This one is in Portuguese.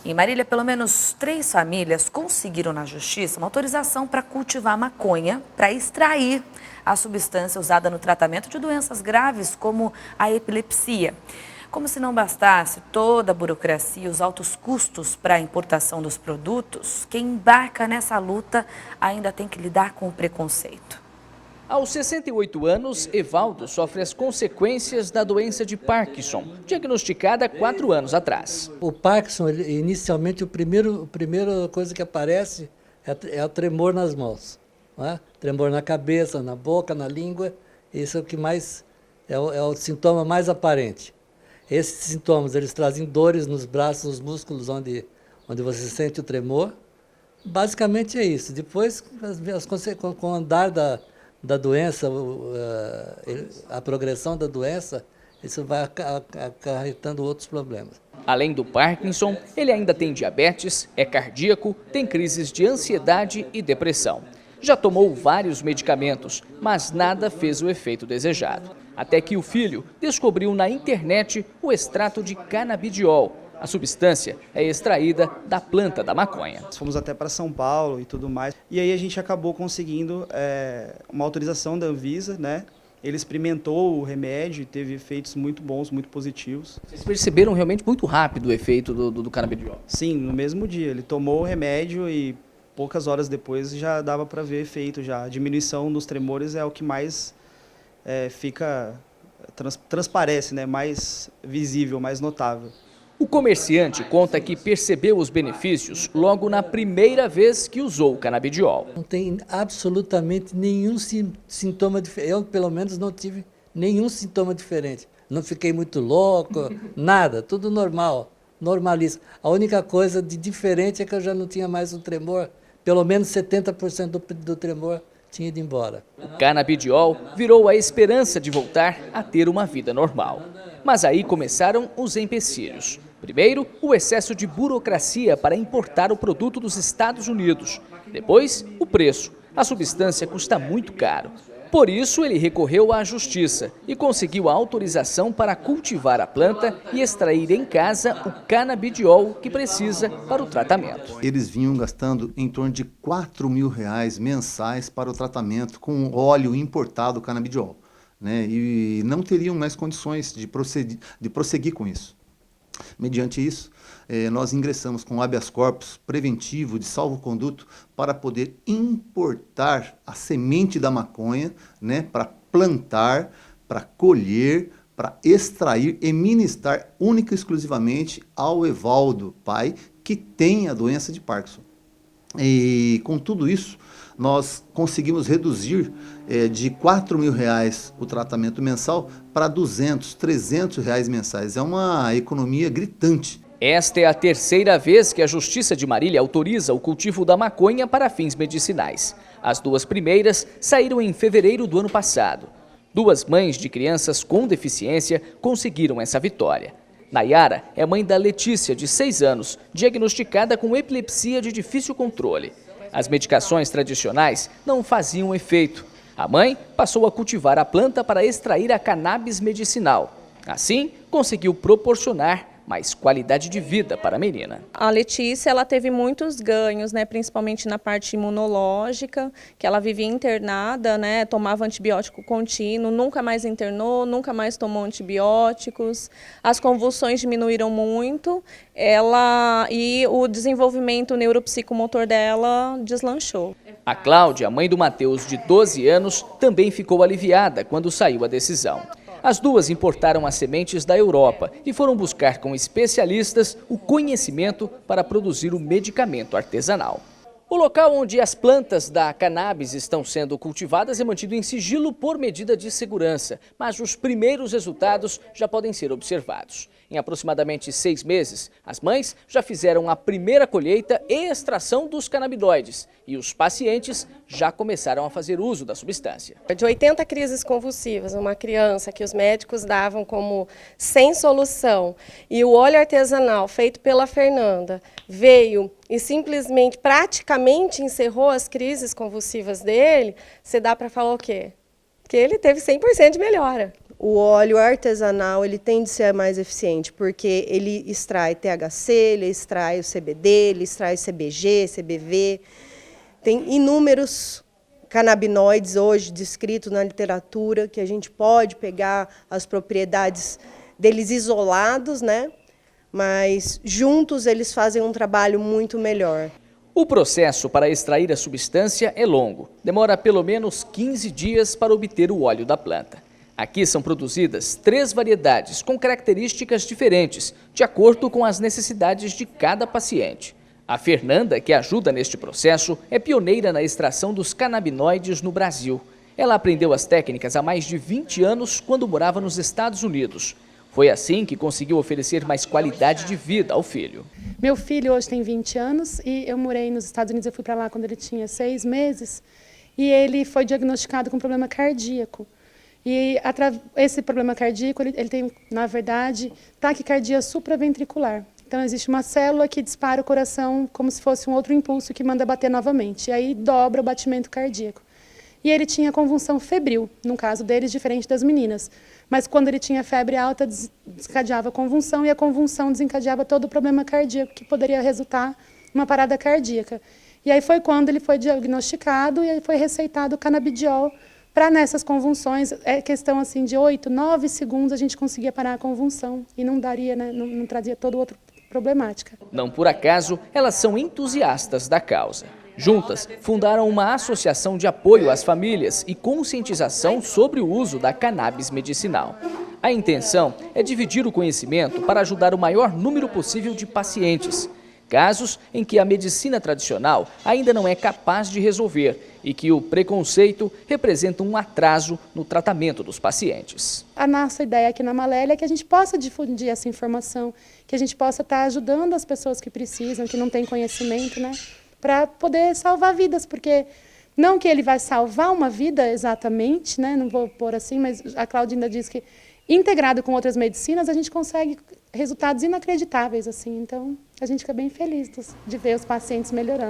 Em Marília, pelo menos 3 famílias conseguiram na justiça uma autorização para cultivar maconha para extrair a substância usada no tratamento de doenças graves como a epilepsia. Como se não bastasse toda a burocracia e os altos custos para a importação dos produtos, quem embarca nessa luta ainda tem que lidar com o preconceito. Aos 68 anos, Evaldo sofre as consequências da doença de Parkinson, diagnosticada 4 anos atrás. O Parkinson, inicialmente, a primeira coisa que aparece é o tremor nas mãos. Não é? Tremor na cabeça, na boca, na língua. Isso é o que mais é o sintoma mais aparente. Esses sintomas, eles trazem dores nos braços, nos músculos onde você sente o tremor. Basicamente é isso. Depois, com o andar da doença, a progressão da doença, isso vai acarretando outros problemas. Além do Parkinson, ele ainda tem diabetes, é cardíaco, tem crises de ansiedade e depressão. Já tomou vários medicamentos, mas nada fez o efeito desejado. Até que o filho descobriu na internet o extrato de canabidiol. A substância é extraída da planta da maconha. Fomos até para São Paulo e tudo mais. E aí a gente acabou conseguindo uma autorização da Anvisa, né? Ele experimentou o remédio e teve efeitos muito bons, muito positivos. Vocês perceberam realmente muito rápido o efeito do canabidiol? Sim, no mesmo dia. Ele tomou o remédio e poucas horas depois já dava para ver efeito já. A diminuição dos tremores é o que mais transparece, né? Mais visível, mais notável. O comerciante conta que percebeu os benefícios logo na primeira vez que usou o canabidiol. Não tem absolutamente nenhum sintoma diferente. Eu, pelo menos, não tive nenhum sintoma diferente. Não fiquei muito louco, nada, tudo normal, normalíssimo. A única coisa de diferente é que eu já não tinha mais o tremor, pelo menos 70% do tremor tinha ido embora. O canabidiol virou a esperança de voltar a ter uma vida normal. Mas aí começaram os empecilhos. Primeiro, o excesso de burocracia para importar o produto dos Estados Unidos. Depois, o preço. A substância custa muito caro. Por isso, ele recorreu à justiça e conseguiu a autorização para cultivar a planta e extrair em casa o canabidiol que precisa para o tratamento. Eles vinham gastando em torno de R$4.000 mensais para o tratamento com óleo importado canabidiol, né? E não teriam mais condições de prosseguir com isso. Mediante isso, nós ingressamos com habeas corpus preventivo de salvo-conduto para poder importar a semente da maconha, né, para plantar, para colher, para extrair e ministrar única e exclusivamente ao Evaldo, pai, que tem a doença de Parkinson. E com tudo isso, nós conseguimos reduzir de R$4.000 o tratamento mensal para R$200, R$300 mensais. É uma economia gritante. Esta é a terceira vez que a Justiça de Marília autoriza o cultivo da maconha para fins medicinais. As 2 primeiras saíram em fevereiro do ano passado. 2 mães de crianças com deficiência conseguiram essa vitória. Nayara é mãe da Letícia, de 6 anos, diagnosticada com epilepsia de difícil controle. As medicações tradicionais não faziam efeito. A mãe passou a cultivar a planta para extrair a cannabis medicinal. Assim, conseguiu proporcionar mais qualidade de vida para a menina. A Letícia, ela teve muitos ganhos, né, principalmente na parte imunológica, que ela vivia internada, né, tomava antibiótico contínuo, nunca mais internou, nunca mais tomou antibióticos. As convulsões diminuíram muito, e o desenvolvimento neuropsicomotor dela deslanchou. A Cláudia, mãe do Matheus, de 12 anos, também ficou aliviada quando saiu a decisão. As 2 importaram as sementes da Europa e foram buscar com especialistas o conhecimento para produzir o medicamento artesanal. O local onde as plantas da cannabis estão sendo cultivadas é mantido em sigilo por medida de segurança, mas os primeiros resultados já podem ser observados. Em aproximadamente 6 meses, as mães já fizeram a primeira colheita e extração dos canabinoides e os pacientes já começaram a fazer uso da substância. De 80 crises convulsivas, uma criança que os médicos davam como sem solução, e o óleo artesanal feito pela Fernanda veio e simplesmente praticamente encerrou as crises convulsivas dele, você dá para falar o quê? Que ele teve 100% de melhora. O óleo artesanal ele tende a ser mais eficiente, porque ele extrai THC, ele extrai o CBD, ele extrai CBG, CBV. Tem inúmeros canabinoides hoje descritos na literatura, que a gente pode pegar as propriedades deles isolados, né? Mas juntos eles fazem um trabalho muito melhor. O processo para extrair a substância é longo. Demora pelo menos 15 dias para obter o óleo da planta. Aqui são produzidas 3 variedades com características diferentes, de acordo com as necessidades de cada paciente. A Fernanda, que ajuda neste processo, é pioneira na extração dos canabinoides no Brasil. Ela aprendeu as técnicas há mais de 20 anos quando morava nos Estados Unidos. Foi assim que conseguiu oferecer mais qualidade de vida ao filho. Meu filho hoje tem 20 anos e eu morei nos Estados Unidos, eu fui para lá quando ele tinha 6 meses e ele foi diagnosticado com problema cardíaco. E esse problema cardíaco, ele tem, na verdade, taquicardia supraventricular. Então, existe uma célula que dispara o coração como se fosse um outro impulso que manda bater novamente. E aí dobra o batimento cardíaco. E ele tinha convulsão febril, no caso deles, diferente das meninas. Mas quando ele tinha febre alta, desencadeava a convulsão e a convulsão desencadeava todo o problema cardíaco, que poderia resultar em uma parada cardíaca. E aí foi quando ele foi diagnosticado e aí foi receitado o canabidiol para nessas convulsões, é questão assim de 8, 9 segundos a gente conseguia parar a convulsão e não daria, né, não trazia todo outro problemática. Não por acaso, elas são entusiastas da causa. Juntas, fundaram uma associação de apoio às famílias e conscientização sobre o uso da cannabis medicinal. A intenção é dividir o conhecimento para ajudar o maior número possível de pacientes. Casos em que a medicina tradicional ainda não é capaz de resolver e que o preconceito representa um atraso no tratamento dos pacientes. A nossa ideia aqui na Malélia é que a gente possa difundir essa informação, que a gente possa estar ajudando as pessoas que precisam, que não têm conhecimento, né, para poder salvar vidas, porque não que ele vai salvar uma vida exatamente, né, não vou pôr assim, mas a Cláudia ainda diz que integrado com outras medicinas, a gente consegue resultados inacreditáveis, assim. Então, a gente fica bem feliz de ver os pacientes melhorando.